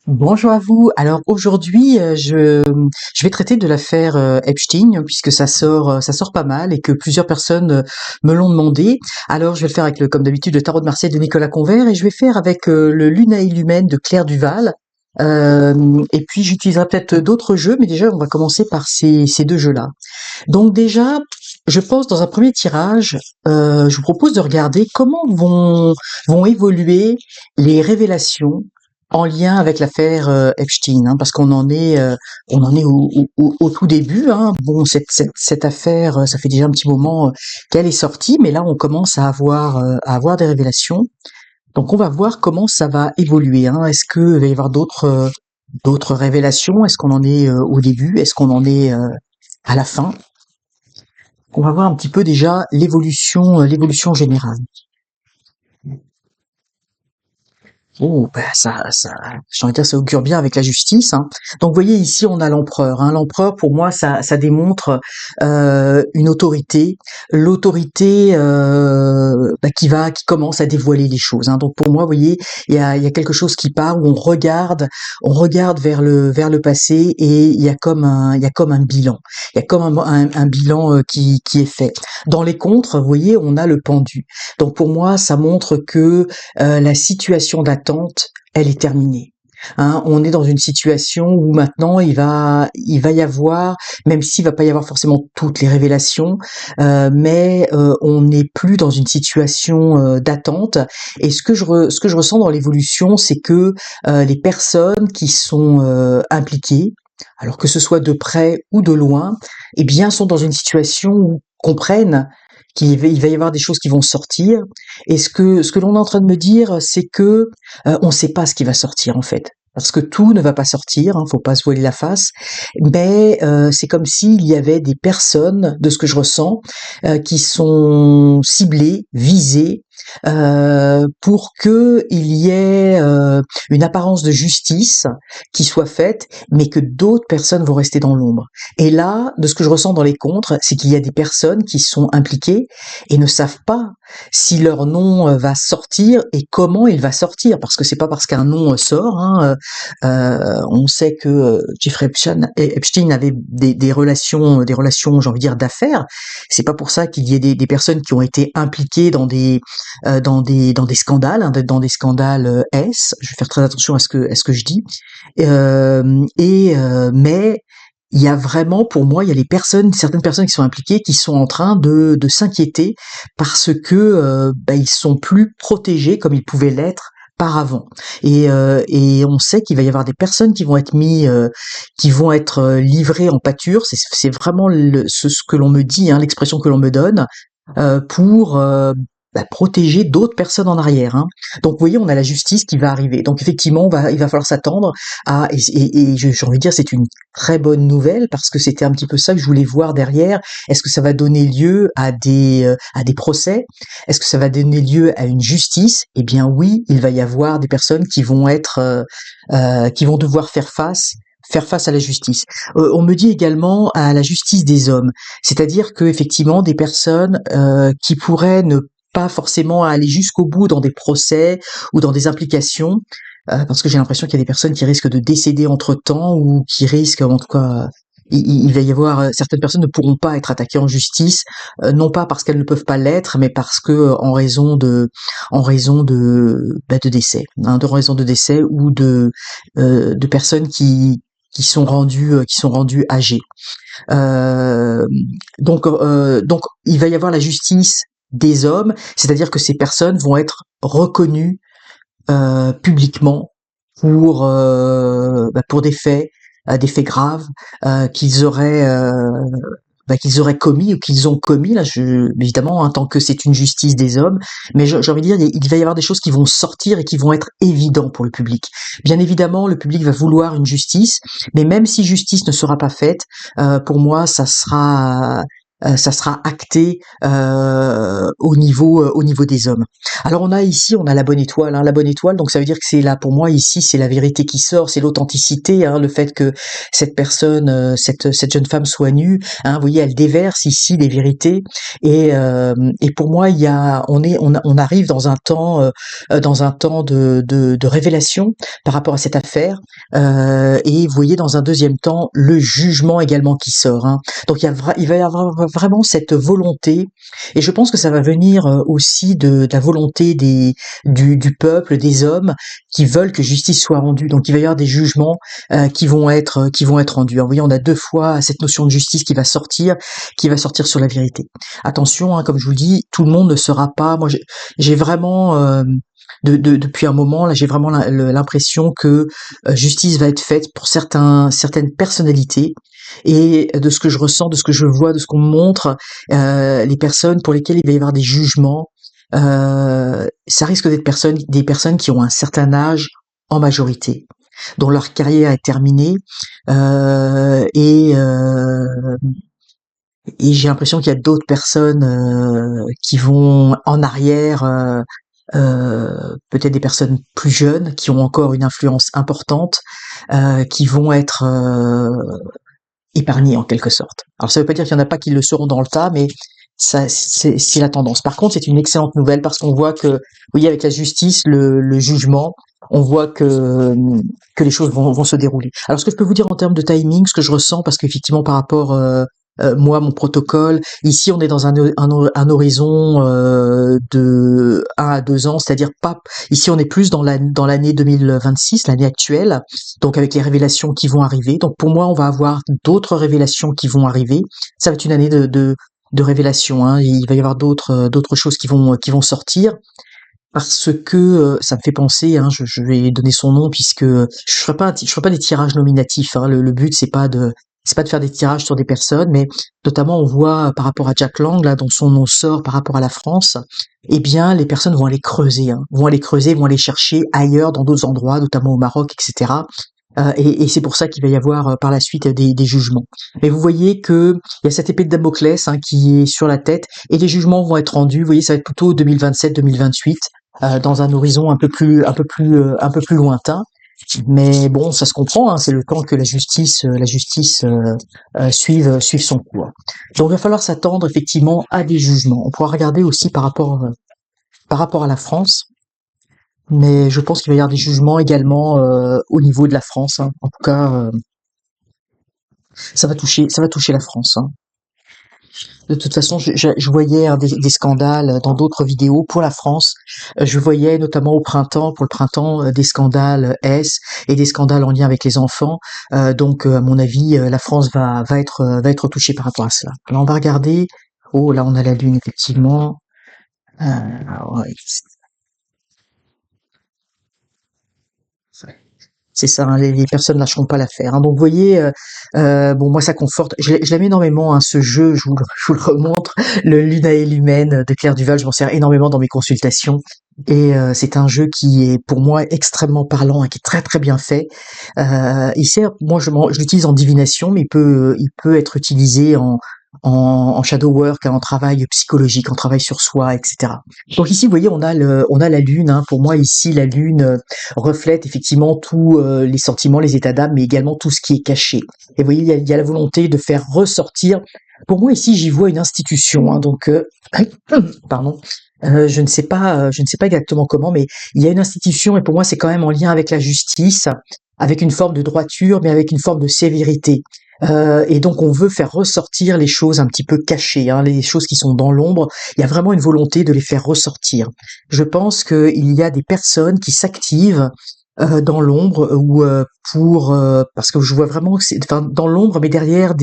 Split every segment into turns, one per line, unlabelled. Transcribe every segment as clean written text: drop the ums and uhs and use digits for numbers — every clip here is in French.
Bonjour à vous. Alors aujourd'hui, je vais traiter de l'affaire Epstein puisque ça sort pas mal et que plusieurs personnes me l'ont demandé. Alors je vais le faire avec comme d'habitude le tarot de Marseille de Nicolas Convert et je vais faire avec le Luna Illumine de Claire Duval. Et puis j'utiliserai peut-être d'autres jeux, mais déjà on va commencer par ces deux jeux-là. Donc déjà, je pense dans un premier tirage, je vous propose de regarder comment vont évoluer les révélations en lien avec l'affaire Epstein, hein, parce on en est au tout début. Hein. Bon, cette affaire, ça fait déjà un petit moment qu'elle est sortie, mais là on commence à avoir des révélations. Donc on va voir comment ça va évoluer. Hein. Est-ce qu'il va y avoir d'autres révélations? Est-ce qu'on en est au début? Est-ce qu'on en est à la fin? On va voir un petit peu déjà l'évolution générale. Oh, bah j'ai envie de dire, ça augure bien avec la justice. Hein. Donc, vous voyez ici, on a l'empereur. Hein. L'empereur, pour moi, ça démontre une autorité, l'autorité qui commence à dévoiler les choses. Hein. Donc, pour moi, vous voyez, il y a quelque chose qui part où on regarde vers le passé et il y a comme un bilan. Il y a comme un bilan qui est fait. Dans les contres, vous voyez, on a le pendu. Donc, pour moi, ça montre que la situation d'attente, elle est terminée. Hein, on est dans une situation où maintenant il va y avoir, même s'il va pas y avoir forcément toutes les révélations, mais on n'est plus dans une situation d'attente. Et ce que je ressens dans l'évolution, c'est que les personnes qui sont impliquées, alors que ce soit de près ou de loin, eh bien sont dans une situation où comprennent il va y avoir des choses qui vont sortir. Et ce que l'on est en train de me dire, c'est que on ne sait pas ce qui va sortir en fait. Parce que tout ne va pas sortir, hein, faut pas se voiler la face, mais c'est comme s'il y avait des personnes, de ce que je ressens, qui sont ciblées, visées, pour que il y ait une apparence de justice qui soit faite, mais que d'autres personnes vont rester dans l'ombre. Et là, de ce que je ressens dans les contres, c'est qu'il y a des personnes qui sont impliquées et ne savent pas si leur nom va sortir et comment il va sortir, parce que c'est pas parce qu'un nom sort. Hein, on sait que Jeffrey Epstein avait des relations, j'ai envie de dire d'affaires. C'est pas pour ça qu'il y ait des personnes qui ont été impliquées dans des scandales, hein, dans des scandales S. Je vais faire très attention à ce que je dis. Mais il y a vraiment, pour moi, il y a certaines personnes qui sont impliquées, qui sont en train de s'inquiéter parce que ils sont plus protégés comme ils pouvaient l'être par avant. Et on sait qu'il va y avoir des personnes qui vont être livrées en pâture. C'est vraiment ce que l'on me dit, hein, l'expression que l'on me donne pour protéger d'autres personnes en arrière. Hein. Donc, vous voyez, on a la justice qui va arriver. Donc, effectivement, il va falloir s'attendre à... Et j'ai envie de dire, c'est une très bonne nouvelle parce que c'était un petit peu ça que je voulais voir derrière. Est-ce que ça va donner lieu à des procès? Est-ce que ça va donner lieu à une justice? Eh bien, oui, il va y avoir des personnes qui vont devoir faire face à la justice. On me dit également à la justice des hommes, c'est-à-dire que effectivement des personnes qui pourraient ne pas forcément aller jusqu'au bout dans des procès ou dans des implications, parce que j'ai l'impression qu'il y a des personnes qui risquent de décéder entre-temps ou qui risquent, en tout cas, il va y avoir certaines personnes ne pourront pas être attaquées en justice, non pas parce qu'elles ne peuvent pas l'être, mais parce que en raison de décès, hein, de raison de décès ou de personnes qui sont rendues âgées. Euh, donc il va y avoir la justice des hommes, c'est-à-dire que ces personnes vont être reconnues publiquement pour des faits graves qu'ils auraient commis ou qu'ils ont commis. Là, évidemment, hein, tant que c'est une justice des hommes, mais j'ai envie de dire, il va y avoir des choses qui vont sortir et qui vont être évidentes pour le public. Bien évidemment, le public va vouloir une justice, mais même si justice ne sera pas faite, pour moi, ça sera acté au niveau des hommes. Alors on a ici, on a la bonne étoile, hein, la bonne étoile, donc ça veut dire que c'est là, pour moi ici, c'est la vérité qui sort, c'est l'authenticité, hein, le fait que cette personne, cette jeune femme soit nue, hein, vous voyez, elle déverse ici des vérités, et pour moi, on arrive dans un temps de révélation par rapport à cette affaire, et vous voyez dans un deuxième temps le jugement également qui sort, hein. Donc il va y avoir vraiment cette volonté, et je pense que ça va venir aussi de la volonté du peuple, des hommes qui veulent que justice soit rendue. Donc il va y avoir des jugements qui vont être rendus. Alors, vous voyez, on a deux fois cette notion de justice qui va sortir sur la vérité. Attention, hein, comme je vous dis, tout le monde ne sera pas. Moi, j'ai vraiment depuis un moment là, j'ai vraiment l'impression que justice va être faite pour certaines personnalités. Et de ce que je ressens, de ce que je vois, de ce qu'on me montre, les personnes pour lesquelles il va y avoir des jugements, ça risque d'être des personnes qui ont un certain âge en majorité, dont leur carrière est terminée, euh, et, euh, et j'ai l'impression qu'il y a d'autres personnes qui vont en arrière, peut-être des personnes plus jeunes qui ont encore une influence importante, qui vont être épargnés en quelque sorte. Alors ça veut pas dire qu'il y en a pas qui le seront dans le tas, mais ça c'est la tendance. Par contre, c'est une excellente nouvelle parce qu'on voit que, oui, avec la justice, le jugement, on voit que les choses vont se dérouler. Alors ce que je peux vous dire en termes de timing, ce que je ressens, parce qu'effectivement par rapport moi, mon protocole, ici on est dans un horizon de 1 à 2 ans, c'est-à-dire pas ici on est plus dans l'année 2026, l'année actuelle, donc avec les révélations qui vont arriver. Donc pour moi, on va avoir d'autres révélations qui vont arriver. Ça va être une année de révélations, hein. Il va y avoir d'autres choses qui vont sortir. Parce que ça me fait penser, hein, je vais donner son nom puisque je ferai pas des tirages nominatifs, hein. Le but c'est pas de faire des tirages sur des personnes, mais notamment on voit par rapport à Jack Lang là, dont son nom sort par rapport à la France, eh bien les personnes vont aller creuser, hein, vont aller chercher ailleurs dans d'autres endroits, notamment au Maroc, etc. Et c'est pour ça qu'il va y avoir par la suite des jugements. Mais vous voyez que il y a cette épée de Damoclès, hein, qui est sur la tête, et les jugements vont être rendus. Vous voyez, ça va être plutôt 2027-2028, dans un horizon un peu plus lointain. Mais bon, ça se comprend, hein, c'est le temps que la justice suive son cours. Donc il va falloir s'attendre effectivement à des jugements. On pourra regarder aussi par rapport à la France. Mais je pense qu'il va y avoir des jugements également au niveau de la France, hein. En tout cas, ça va toucher la France, hein. De toute façon, je voyais, hein, des scandales dans d'autres vidéos pour la France. Je voyais notamment au printemps, pour le printemps, des scandales et des scandales en lien avec les enfants. Donc, à mon avis, la France va être touchée par rapport à cela. Alors, on va regarder. Oh, là, on a la Lune, effectivement. Ouais, c'est ça, hein, les personnes lâcheront pas l'affaire, hein. Donc vous voyez, bon moi ça conforte. Je l'aime énormément, hein, ce jeu. Je vous le remontre, le Lunae Lumen de Claire Duval. Je m'en sers énormément dans mes consultations. Et c'est un jeu qui est pour moi extrêmement parlant et qui est très très bien fait. Il sert, moi je l'utilise en divination, mais il peut être utilisé en shadow work, hein, en travail psychologique, en travail sur soi, etc. Donc ici, vous voyez, on a la lune, hein. Pour moi, ici, la lune reflète effectivement tous les sentiments, les états d'âme, mais également tout ce qui est caché. Et vous voyez, il y a la volonté de faire ressortir. Pour moi, ici, j'y vois une institution, hein. Donc, pardon. Je ne sais pas exactement comment, mais il y a une institution, et pour moi, c'est quand même en lien avec la justice, avec une forme de droiture, mais avec une forme de sévérité. Et donc on veut faire ressortir les choses un petit peu cachées, hein, les choses qui sont dans l'ombre. Il y a vraiment une volonté de les faire ressortir. Je pense qu'il y a des personnes qui s'activent dans l'ombre, ou parce que je vois vraiment que c'est, enfin, dans l'ombre, mais derrière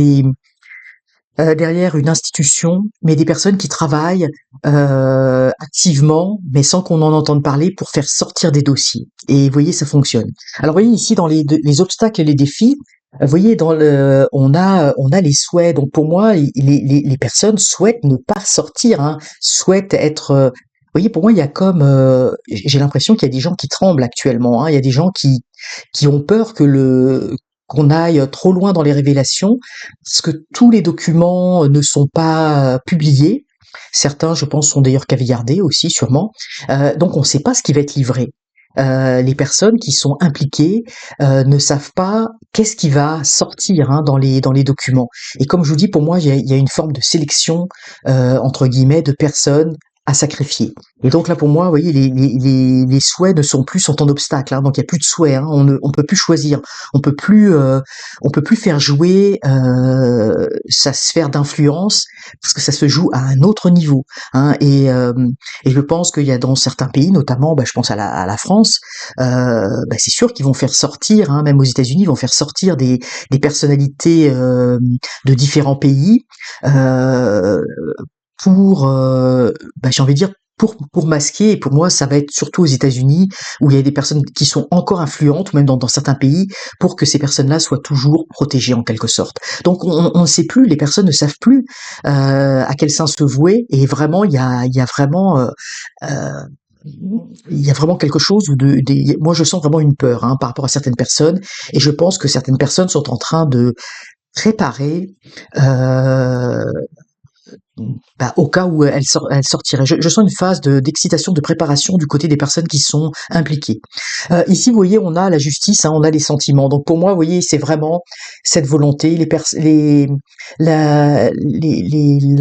une institution, mais des personnes qui travaillent activement, mais sans qu'on en entende parler, pour faire sortir des dossiers. Et vous voyez, ça fonctionne. Alors vous voyez ici dans les obstacles et les défis, vous voyez on a les souhaits. Donc pour moi, les personnes souhaitent ne pas sortir, hein, souhaitent être. Vous voyez, pour moi, il y a comme j'ai l'impression qu'il y a des gens qui tremblent actuellement, hein. Il y a des gens qui ont peur qu'on aille trop loin dans les révélations, parce que tous les documents ne sont pas publiés. Certains, je pense, sont d'ailleurs caviardés aussi, sûrement. Donc on ne sait pas ce qui va être livré. Les personnes qui sont impliquées ne savent pas qu'est-ce qui va sortir hein, dans les documents. Et comme je vous dis, pour moi, il y a une forme de sélection entre guillemets de personnes à sacrifier. Et donc là, pour moi, vous voyez, les souhaits ne sont plus sont en obstacle. Hein, donc il y a plus de souhaits. Hein, on peut plus choisir. On peut plus on peut plus faire jouer sa sphère d'influence parce que ça se joue à un autre niveau. Hein, et je pense qu'il y a dans certains pays, notamment, bah, je pense à la France, bah, c'est sûr qu'ils vont faire sortir, hein, même aux États-Unis, ils vont faire sortir des personnalités de différents pays euh, pour, bah, j'ai envie de dire, pour masquer. Et pour moi, ça va être surtout aux États-Unis où il y a des personnes qui sont encore influentes, ou même dans certains pays, pour que ces personnes-là soient toujours protégées en quelque sorte. Donc, on ne sait plus, les personnes ne savent plus à quel sein se vouer. Et vraiment, il y a vraiment euh, il y a vraiment quelque chose moi je sens vraiment une peur hein, par rapport à certaines personnes et je pense que certaines personnes sont en train de préparer euh, bah, au cas où elle sortirait. Je sens une phase d'excitation, de préparation du côté des personnes qui sont impliquées. Ici, vous voyez, on a la justice, hein, on a les sentiments. Donc pour moi, vous voyez, c'est vraiment cette volonté, la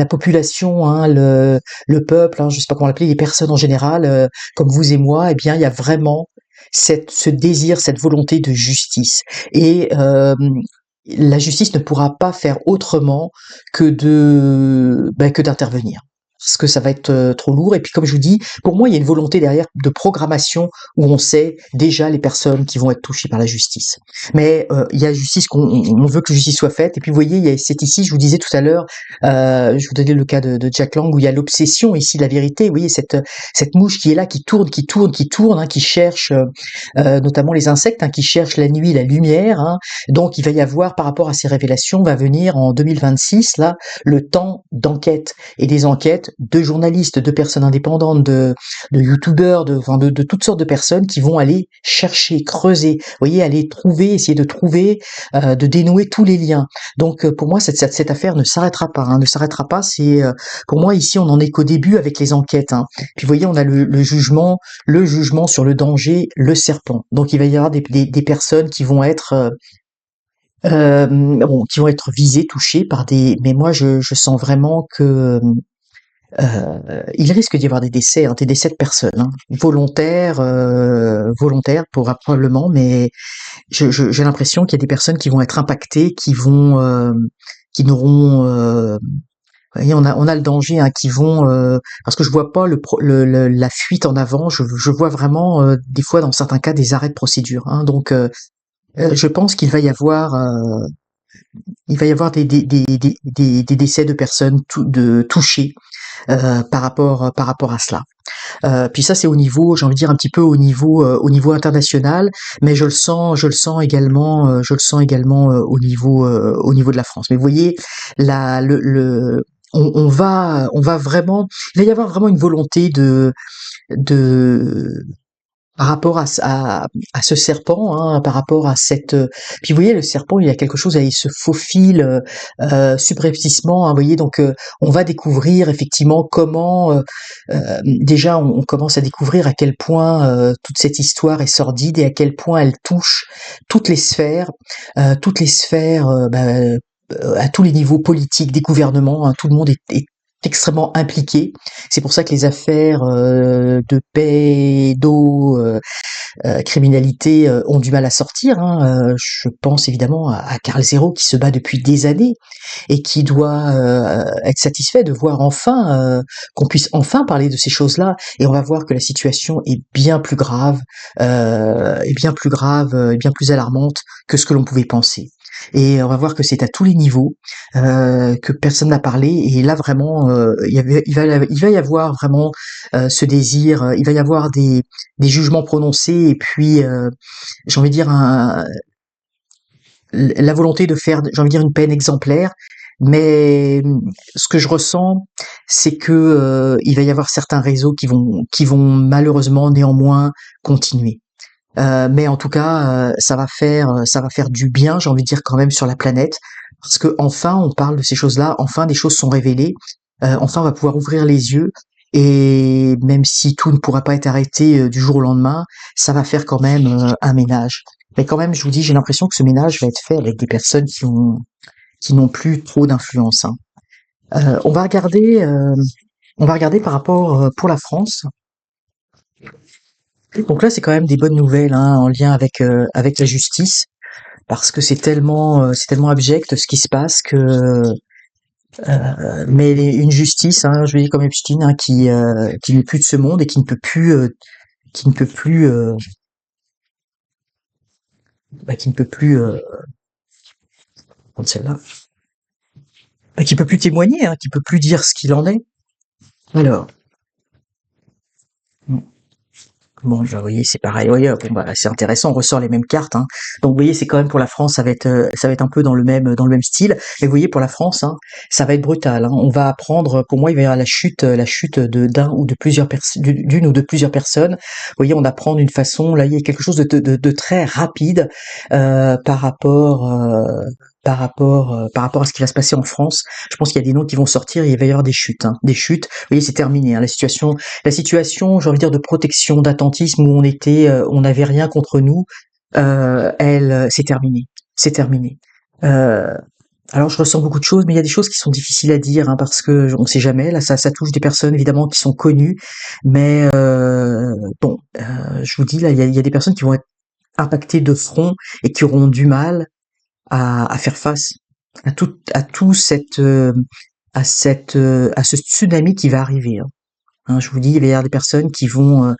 population, hein, le peuple, hein, je sais pas comment l'appeler, les personnes en général, comme vous et moi, eh bien, il y a vraiment ce désir, cette volonté de justice. Et la justice ne pourra pas faire autrement que d'intervenir. Parce que ça va être trop lourd. Et puis, comme je vous dis, pour moi, il y a une volonté derrière de programmation où on sait déjà les personnes qui vont être touchées par la justice. Mais il y a justice on veut que la justice soit faite. Et puis, vous voyez, c'est ici, je vous disais tout à l'heure, je vous donnais le cas de Jack Lang où il y a l'obsession ici de la vérité. Vous voyez, cette mouche qui est là, qui tourne, hein, qui cherche, notamment les insectes, hein, qui cherchent la nuit, la lumière. Hein. Donc, il va y avoir, par rapport à ces révélations, va venir en 2026, là, le temps d'enquête et des enquêtes de journalistes, de personnes indépendantes, de youtubeurs, enfin de toutes sortes de personnes qui vont aller chercher, creuser, vous voyez, aller trouver, essayer de trouver, de dénouer tous les liens. Donc pour moi, cette affaire ne s'arrêtera pas, hein, ne s'arrêtera pas. C'est pour moi ici, on en est qu'au début avec les enquêtes. Hein. Puis vous voyez, on a le jugement sur le danger, le serpent. Donc il va y avoir des personnes qui vont être bon, qui vont être visées, touchées par des. Mais moi, je sens vraiment que il risque d'y avoir des décès de personnes, hein, volontaires probablement, mais j'ai l'impression qu'il y a des personnes qui vont être impactées, qui n'auront, vous voyez, on a le danger, hein, qui vont, parce que je vois pas la fuite en avant, je vois vraiment des fois dans certains cas des arrêts de procédure. Hein, donc, je pense qu'il va y avoir des décès de personnes touchées par rapport à cela. Puis ça c'est au niveau, j'ai envie de dire un petit peu au niveau international, mais je le sens également au niveau de la France. Mais vous voyez, la, le on va vraiment, il va y avoir vraiment une volonté de par rapport à ce serpent, hein, par rapport à cette. Puis vous voyez, le serpent, il y a quelque chose, il se faufile subrepticement. Hein, vous voyez, donc on va découvrir effectivement comment. Déjà, on commence à découvrir à quel point toute cette histoire est sordide et à quel point elle touche toutes les sphères, à tous les niveaux politiques des gouvernements. Hein, tout le monde est extrêmement impliqué. C'est pour ça que les affaires de pédo criminalité ont du mal à sortir. Hein. Je pense évidemment à Karl Zero qui se bat depuis des années et qui doit être satisfait de voir enfin qu'on puisse enfin parler de ces choses-là. Et on va voir que la situation est bien plus grave, et bien plus alarmante que ce que l'on pouvait penser. Et on va voir que c'est à tous les niveaux, que personne n'a parlé. Et là vraiment, il va y avoir vraiment ce désir. Il va y avoir des jugements prononcés et puis j'ai envie de dire la volonté de faire, j'ai envie de dire une peine exemplaire. Mais ce que je ressens, c'est que il va y avoir certains réseaux qui vont malheureusement néanmoins continuer. Mais en tout cas, ça va faire du bien, j'ai envie de dire quand même sur la planète, parce que enfin on parle de ces choses-là, enfin des choses sont révélées, enfin, on va pouvoir ouvrir les yeux et même si tout ne pourra pas être arrêté du jour au lendemain, ça va faire quand même un ménage. Mais quand même, je vous dis, j'ai l'impression que ce ménage va être fait avec des personnes qui n'ont plus trop d'influence, hein. Euh, on va regarder, euh, on va regarder par rapport pour la France. Donc là, c'est quand même des bonnes nouvelles hein, en lien avec la justice, parce que c'est tellement abject ce qui se passe que mais une justice, hein, je vais dire comme Epstein, hein, qui n'est plus de ce monde et qui ne peut plus, qui ne peut plus, prendre celle-là, qui peut plus témoigner, hein, qui peut plus dire ce qu'il en est. Alors, bon, bah, vous voyez, c'est pareil. Oui, bon, bah, c'est intéressant. On ressort les mêmes cartes, hein. Donc, vous voyez, c'est quand même pour la France, ça va être un peu dans le même style. Mais vous voyez, pour la France, hein, ça va être brutal, hein. On va apprendre, pour moi, il va y avoir la chute de d'un ou de plusieurs personnes, d'une ou de plusieurs personnes. Vous voyez, on apprend d'une façon, là, il y a quelque chose de très rapide par rapport. Par rapport à ce qui va se passer en France, je pense qu'il y a des noms qui vont sortir, et il va y avoir des chutes, hein, des chutes. Vous voyez, c'est terminé, hein, la situation, j'ai envie de dire, de protection, d'attentisme où on n'avait rien contre nous, c'est terminé. C'est terminé. Euh, alors je ressens beaucoup de choses, mais il y a des choses qui sont difficiles à dire hein, parce que on sait jamais. Là, ça touche des personnes évidemment qui sont connues, mais bon, je vous dis là, il y a des personnes qui vont être impactées de front et qui auront du mal à faire face à tout à ce tsunami qui va arriver, hein. Hein, je vous dis, il va y avoir des personnes qui vont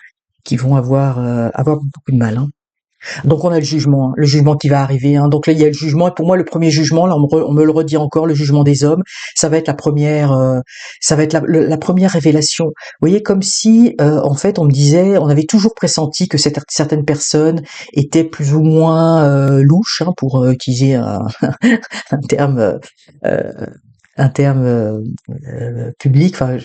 avoir beaucoup de mal, hein. Donc on a le jugement qui va arriver, hein. Donc là il y a le jugement, et pour moi le premier jugement, là on me le redit encore, le jugement des hommes, ça va être ça va être la première révélation. Vous voyez, comme si en fait on me disait, on avait toujours pressenti que certaines personnes étaient plus ou moins louches, hein, pour utiliser un terme euh, un terme public. Enfin,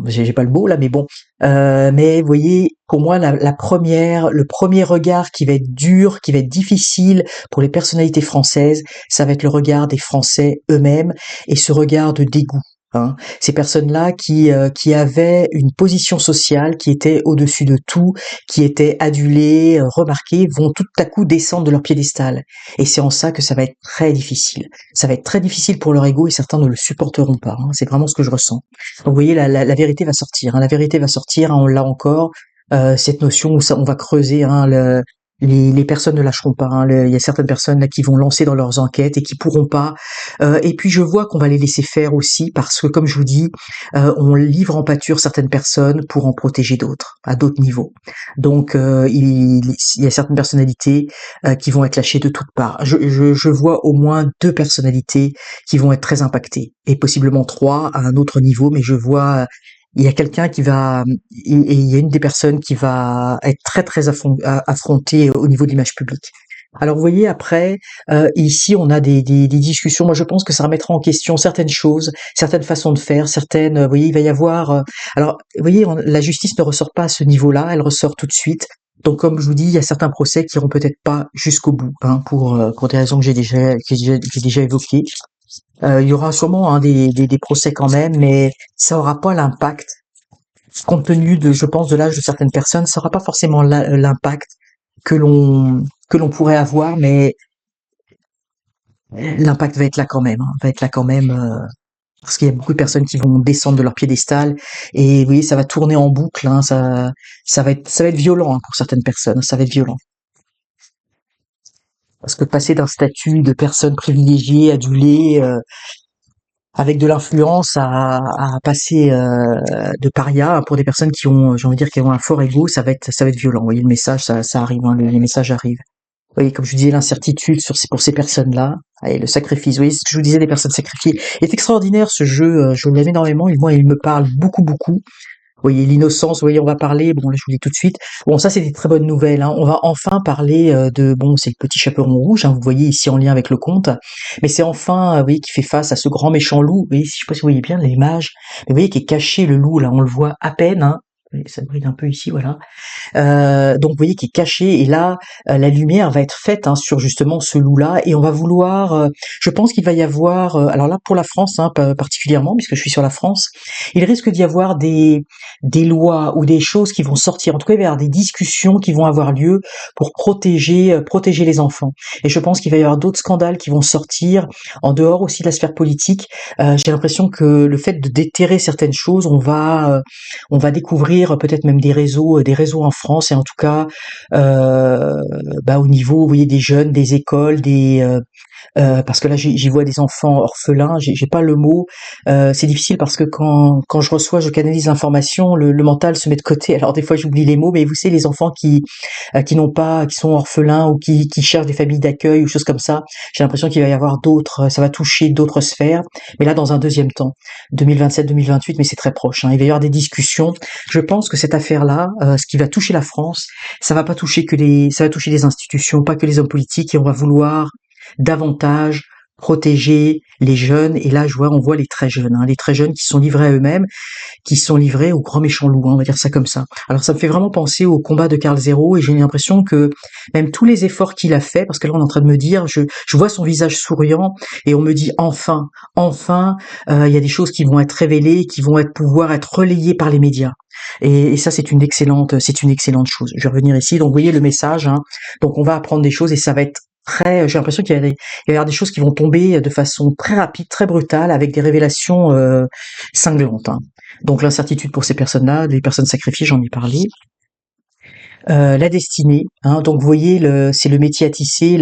j'ai pas le mot là, mais bon. Mais vous voyez, pour moi, le premier regard qui va être dur, qui va être difficile pour les personnalités françaises, ça va être le regard des Français eux-mêmes et ce regard de dégoût, hein. Ces personnes-là qui avaient une position sociale qui était au-dessus de tout, qui étaient adulées, remarquées, vont tout à coup descendre de leur piédestal. Et c'est en ça que ça va être très difficile. Ça va être très difficile pour leur ego et certains ne le supporteront pas, hein. C'est vraiment ce que je ressens. Donc vous voyez, la vérité va sortir, hein. La vérité va sortir, hein, on l'a encore. Cette notion où on va creuser, hein, les personnes ne lâcheront pas, hein. Il y a certaines personnes là qui vont lancer dans leurs enquêtes et qui pourront pas. Et puis je vois qu'on va les laisser faire aussi parce que, comme je vous dis, on livre en pâture certaines personnes pour en protéger d'autres, à d'autres niveaux. Donc il y a certaines personnalités qui vont être lâchées de toutes parts. Je vois au moins deux personnalités qui vont être très impactées, et possiblement trois à un autre niveau, mais je vois il y a quelqu'un qui va et il y a une des personnes qui va être très très affrontée au niveau de l'image publique. Alors vous voyez, après, ici on a des discussions. Moi je pense que ça remettra en question certaines choses, certaines façons de faire, certaines. Vous voyez, il va y avoir. Alors vous voyez, la justice ne ressort pas à ce niveau-là, elle ressort tout de suite. Donc comme je vous dis, il y a certains procès qui iront peut-être pas jusqu'au bout, hein, pour des raisons que j'ai déjà évoquées. Il y aura sûrement hein, des procès quand même, mais ça aura pas l'impact, compte tenu de, je pense, de l'âge de certaines personnes, ça aura pas forcément l'impact que l'on pourrait avoir, mais l'impact va être là quand même, hein, va être là quand même, parce qu'il y a beaucoup de personnes qui vont descendre de leur piédestal, et vous voyez, ça va tourner en boucle, hein, ça va être violent hein, pour certaines personnes, ça va être violent. Parce que passer d'un statut de personne privilégiée, adulée, avec de l'influence à passer de paria pour des personnes qui ont, j'ai envie de dire, qui ont un fort ego, ça va être violent. Vous voyez, le message, ça arrive, hein, les messages arrivent. Vous voyez, comme je vous disais, l'incertitude pour ces personnes-là, et le sacrifice. Vous voyez, ce que je vous disais des personnes sacrifiées. Il est extraordinaire ce jeu, je l'aime énormément, et moi, il me parle beaucoup, beaucoup. Vous voyez, l'innocence, vous voyez, on va parler, bon là je vous dis tout de suite, bon ça c'est des très bonnes nouvelles, hein. On va enfin parler bon c'est le petit chaperon rouge, hein, vous voyez ici en lien avec le conte, mais c'est enfin, vous voyez, qui fait face à ce grand méchant loup, vous voyez, je sais pas si vous voyez bien l'image, mais vous voyez qui est caché le loup, là on le voit à peine, hein. Ça brille un peu ici, voilà. Donc vous voyez qui est caché et là la lumière va être faite hein, sur justement ce loup-là et on va vouloir, je pense qu'il va y avoir, alors là pour la France hein, particulièrement puisque je suis sur la France, il risque d'y avoir des lois ou des choses qui vont sortir. En tout cas, il va y avoir des discussions qui vont avoir lieu pour protéger les enfants. Et je pense qu'il va y avoir d'autres scandales qui vont sortir en dehors aussi de la sphère politique. J'ai l'impression que le fait de déterrer certaines choses, on va découvrir peut-être même des réseaux en France et en tout cas, au niveau, vous voyez, des jeunes, des écoles, parce que là j'y vois des enfants orphelins, j'ai pas le mot. C'est difficile parce que quand je reçois, je canalise l'information, le mental se met de côté. Alors des fois j'oublie les mots, mais vous savez les enfants qui n'ont pas, qui sont orphelins ou qui cherchent des familles d'accueil ou choses comme ça. J'ai l'impression qu'il va y avoir d'autres, ça va toucher d'autres sphères, mais là dans un deuxième temps, 2027-2028, mais c'est très proche. Hein. Il va y avoir des discussions. Je pense que cette affaire-là, ce qui va toucher la France, ça va pas toucher ça va toucher les institutions, pas que les hommes politiques, et on va vouloir davantage protéger les jeunes. Et là, on voit les très jeunes qui sont livrés à eux-mêmes, qui sont livrés au grand méchant loup, hein, on va dire ça comme ça. Alors ça me fait vraiment penser au combat de Karl Zero et j'ai l'impression que même tous les efforts qu'il a fait, parce que là on est en train de me dire, je vois son visage souriant et on me dit enfin, il y a des choses qui vont être révélées, qui vont pouvoir être relayées par les médias. Et ça c'est une excellente chose. Je vais revenir ici, donc vous voyez le message. Hein. Donc on va apprendre des choses et ça va être j'ai l'impression qu'il va y avoir des choses qui vont tomber de façon très rapide, très brutale, avec des révélations cinglantes. Hein. Donc l'incertitude pour ces personnes-là, les personnes sacrifiées, j'en ai parlé. La destinée, hein, donc vous voyez, c'est le métier à tisser.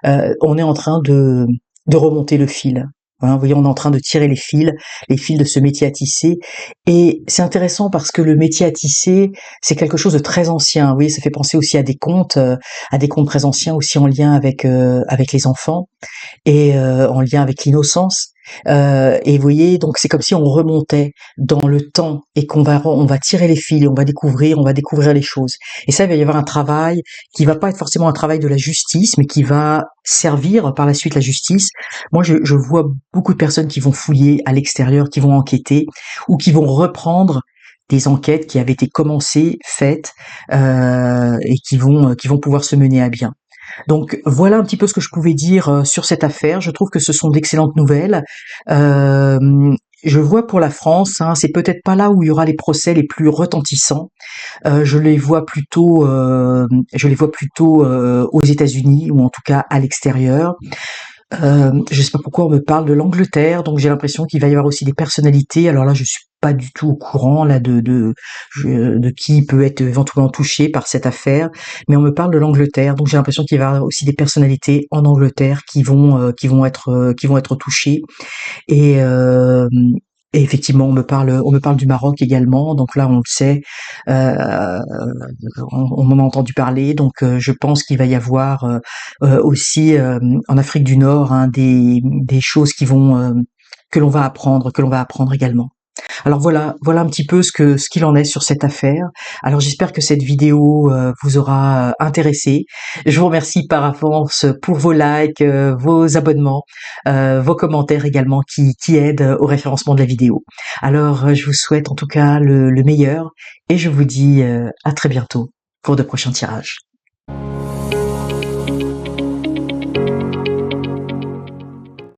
On est en train de remonter le fil. Hein, vous voyez, on est en train de tirer les fils de ce métier à tisser. Et c'est intéressant parce que le métier à tisser, c'est quelque chose de très ancien. Vous voyez, ça fait penser aussi à des contes très anciens, aussi en lien avec les enfants et en lien avec l'innocence. Et vous voyez, donc c'est comme si on remontait dans le temps et on va tirer les fils, on va découvrir les choses. Et ça, il va y avoir un travail qui va pas être forcément un travail de la justice, mais qui va servir par la suite la justice. Moi, je vois beaucoup de personnes qui vont fouiller à l'extérieur, qui vont enquêter ou qui vont reprendre des enquêtes qui avaient été commencées, faites, et qui vont pouvoir se mener à bien. Donc voilà un petit peu ce que je pouvais dire sur cette affaire. Je trouve que ce sont d'excellentes nouvelles. Euh, je vois pour la France, hein, c'est peut-être pas là où il y aura les procès les plus retentissants. Je les vois plutôt aux États-Unis ou en tout cas à l'extérieur. Je sais pas pourquoi on me parle de l'Angleterre, donc j'ai l'impression qu'il va y avoir aussi des personnalités. Alors là, je suis pas du tout au courant là de qui peut être éventuellement touché par cette affaire, mais on me parle de l'Angleterre, donc j'ai l'impression qu'il va y avoir aussi des personnalités en Angleterre qui vont être touchées. Et, euh, et effectivement, on me parle du Maroc également. Donc là, on le sait, on m'en a entendu parler. Donc je pense qu'il va y avoir aussi en Afrique du Nord hein, des choses que l'on va apprendre également. Alors voilà un petit peu ce qu'il en est sur cette affaire. Alors j'espère que cette vidéo vous aura intéressé. Je vous remercie par avance pour vos likes, vos abonnements, vos commentaires également qui aident au référencement de la vidéo. Alors je vous souhaite en tout cas le meilleur et je vous dis à très bientôt pour de prochains tirages.